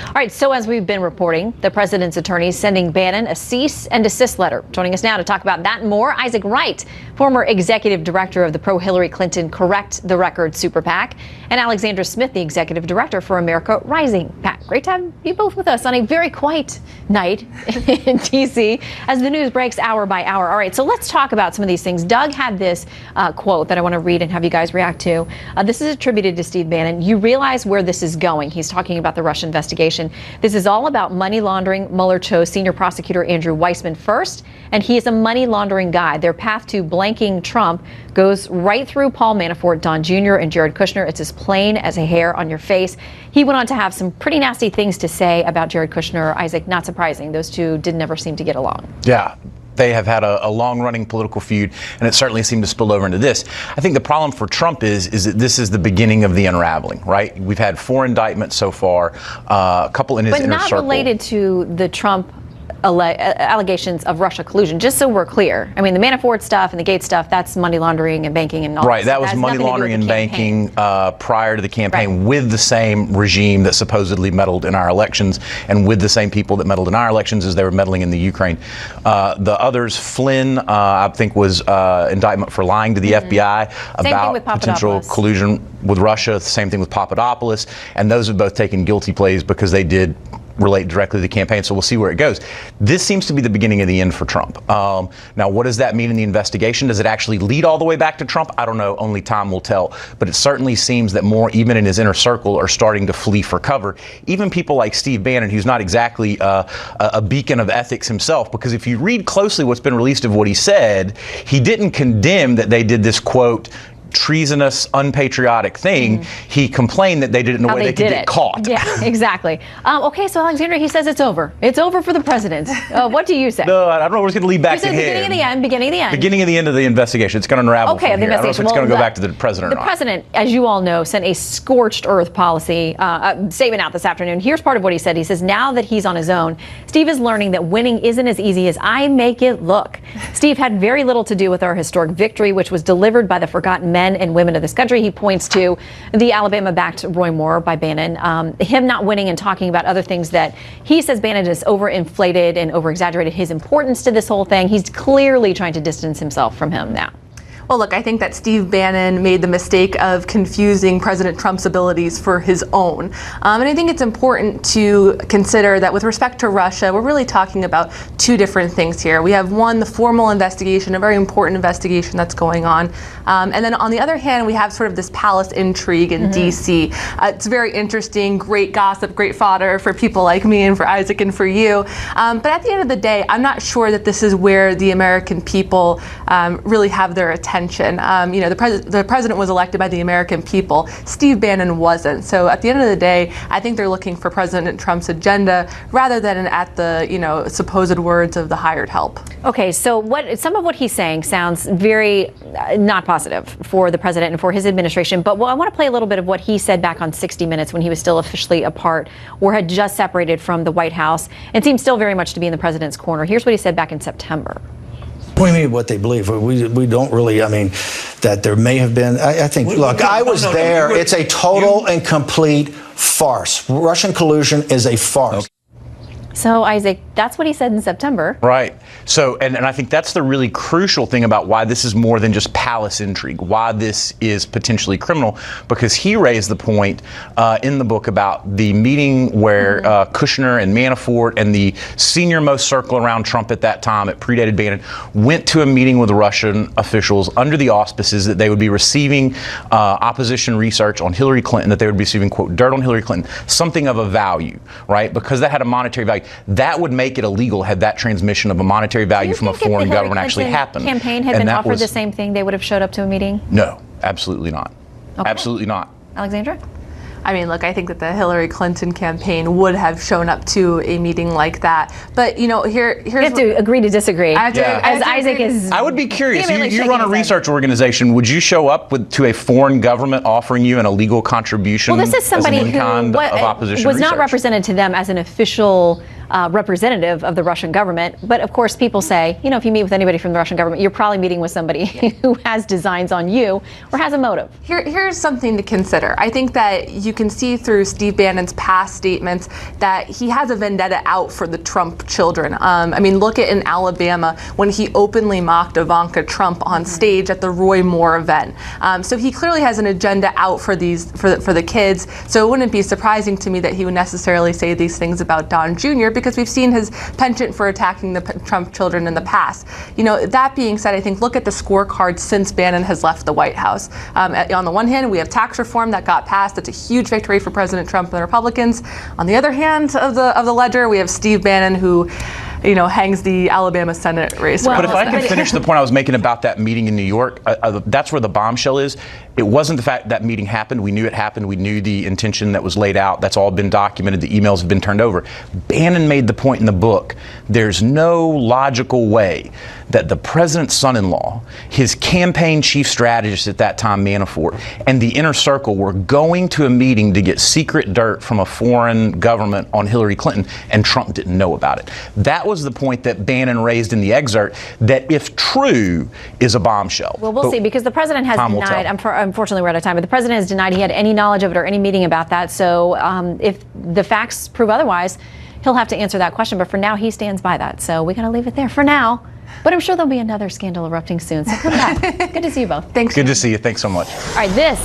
All right, so as we've been reporting, the president's attorneys sending Bannon a cease and desist letter. Joining us now to talk about that and more, Isaac Wright, former executive director of the pro-Hillary Clinton Correct the Record Super PAC, and Alexandra Smith, the executive director for America Rising PAC. Great to have you both with us on a very quiet night in D.C. as the news breaks hour by hour. All right, so let's talk about some of these things. Doug had this quote that I want to read and have you guys react to. This is attributed to Steve Bannon. You realize where this is going. He's talking about the Russia investigation. This is all about money laundering. Mueller chose senior prosecutor Andrew Weissmann first, and he is a money laundering guy. Their path to blanking Trump goes right through Paul Manafort, Don Jr., and Jared Kushner. It's as plain as a hair on your face. He went on to have some pretty nasty things to say about Jared Kushner. Isaac, not surprising. Those two did never seem to get along. Yeah. They have had a long-running political feud, and it certainly seemed to spill over into this. I think the problem for Trump is that this is the beginning of the unraveling, right? We've had 4 indictments so far, a couple in his inner circle. But not related to the Trump allegations of Russia collusion, just so we're clear. I mean, the Manafort stuff and the Gates stuff, that's money laundering and banking and all that. Right, that was money laundering and banking prior to the campaign, with the same regime that supposedly meddled in our elections and with the same people that meddled in our elections as they were meddling in the Ukraine. The others, Flynn, I think, was indictment for lying to the FBI about potential collusion with Russia. Same thing with Papadopoulos. And those have both taken guilty pleas because they did relate directly to the campaign, so we'll see where it goes. This seems to be the beginning of the end for Trump. Now, what does that mean in the investigation? Does it actually lead all the way back to Trump? I don't know. Only time will tell. But it certainly seems that more, even in his inner circle, are starting to flee for cover. Even people like Steve Bannon, who's not exactly a beacon of ethics himself, because if you read closely what's been released of what he said, he didn't condemn that they did this, quote, treasonous, unpatriotic thing. He complained that they did it in a way they could get caught. Yeah, exactly. Okay, so Alexandra, he says it's over. It's over for the president. What do you say? No, I don't know where it's going to lead back to him. Beginning of the end, beginning of the end. Beginning of the end of the investigation. It's going to unravel from here. I don't know if it's going to go back to the president or not. The president, as you all know, sent a scorched earth policy statement out this afternoon. Here's part of what he said. He says, now that he's on his own, Steve is learning that winning isn't as easy as I make it look. Steve had very little to do with our historic victory, which was delivered by the forgotten men and women of this country. He points to the Alabama-backed Roy Moore by Bannon, him not winning and talking about other things that he says Bannon has overinflated and over-exaggerated his importance to this whole thing. He's clearly trying to distance himself from him now. Well, look, I think that Steve Bannon made the mistake of confusing President Trump's abilities for his own. And I think it's important to consider that with respect to Russia, we're really talking about 2 different things here. We have one, the formal investigation, a very important investigation that's going on. And then on the other hand, we have sort of this palace intrigue in D.C. It's very interesting, great gossip, great fodder for people like me and for Isaac and for you. But at the end of the day, I'm not sure that this is where the American people really have their attention. You know, the president was elected by the American people. Steve Bannon wasn't. So at the end of the day, I think they're looking for President Trump's agenda rather than at the, you know, supposed words of the hired help. Okay, so some of what he's saying sounds very not positive for the president and for his administration. But I want to play a little bit of what he said back on 60 Minutes when he was still officially apart or had just separated from the White House and seemed still very much to be in the president's corner. Here's what he said back in September. What do you mean what they believe? We don't really, I mean, that there may have been, I think, look, I was there. It's a total and complete farce. Russian collusion is a farce. Okay. So, Isaac, that's what he said in September. Right. So, and I think that's the really crucial thing about why this is more than just palace intrigue, why this is potentially criminal, because he raised the point in the book about the meeting where Kushner and Manafort and the senior-most circle around Trump at that time, it predated Bannon, went to a meeting with Russian officials under the auspices that they would be receiving opposition research on Hillary Clinton, that they would be receiving, quote, dirt on Hillary Clinton, something of a value, right? Because that had a monetary value. That would make it illegal had that transmission of a monetary value from a foreign government actually happened. If the campaign had been offered the same thing, they would have showed up to a meeting? No, absolutely not. Okay. Absolutely not. Alexandra? I mean, look, I think that the Hillary Clinton campaign would have shown up to a meeting like that. But, you know, here's... You have to agree to disagree. As Isaac is... I would be curious. You run a research organization. Would you show up to a foreign government offering you an illegal contribution? Well, this is somebody who was not represented to them as an official representative of the Russian government. But of course, people say, if you meet with anybody from the Russian government, you're probably meeting with somebody who has designs on you or has a motive. Here's something to consider. I think that you can see through Steve Bannon's past statements that he has a vendetta out for the Trump children. Look at in Alabama when he openly mocked Ivanka Trump on stage at the Roy Moore event. So he clearly has an agenda out for the kids. So it wouldn't be surprising to me that he would necessarily say these things about Don Jr. because we've seen his penchant for attacking the Trump children in the past. That being said, I think look at the scorecard since Bannon has left the White House. On the one hand, we have tax reform that got passed. That's a huge victory for President Trump and the Republicans. On the other hand of the ledger, we have Steve Bannon, who hangs the Alabama Senate race. But if I can finish the point I was making about that meeting in New York, that's where the bombshell is. It wasn't the fact that meeting happened. We knew it happened. We knew the intention that was laid out. That's all been documented. The emails have been turned over. Bannon made the point in the book. There's no logical way that the president's son-in-law, his campaign chief strategist at that time, Manafort, and the inner circle were going to a meeting to get secret dirt from a foreign government on Hillary Clinton, and Trump didn't know about it. That was the point that Bannon raised in the excerpt, that if true, is a bombshell. Well, we'll see, because the president has denied, unfortunately we're out of time, but the president has denied he had any knowledge of it or any meeting about that. So if the facts prove otherwise, he'll have to answer that question. But for now, he stands by that. So we got to leave it there for now. But I'm sure there'll be another scandal erupting soon. So come back. Good to see you both. Thanks. Good to see you. Thanks so much. All right, this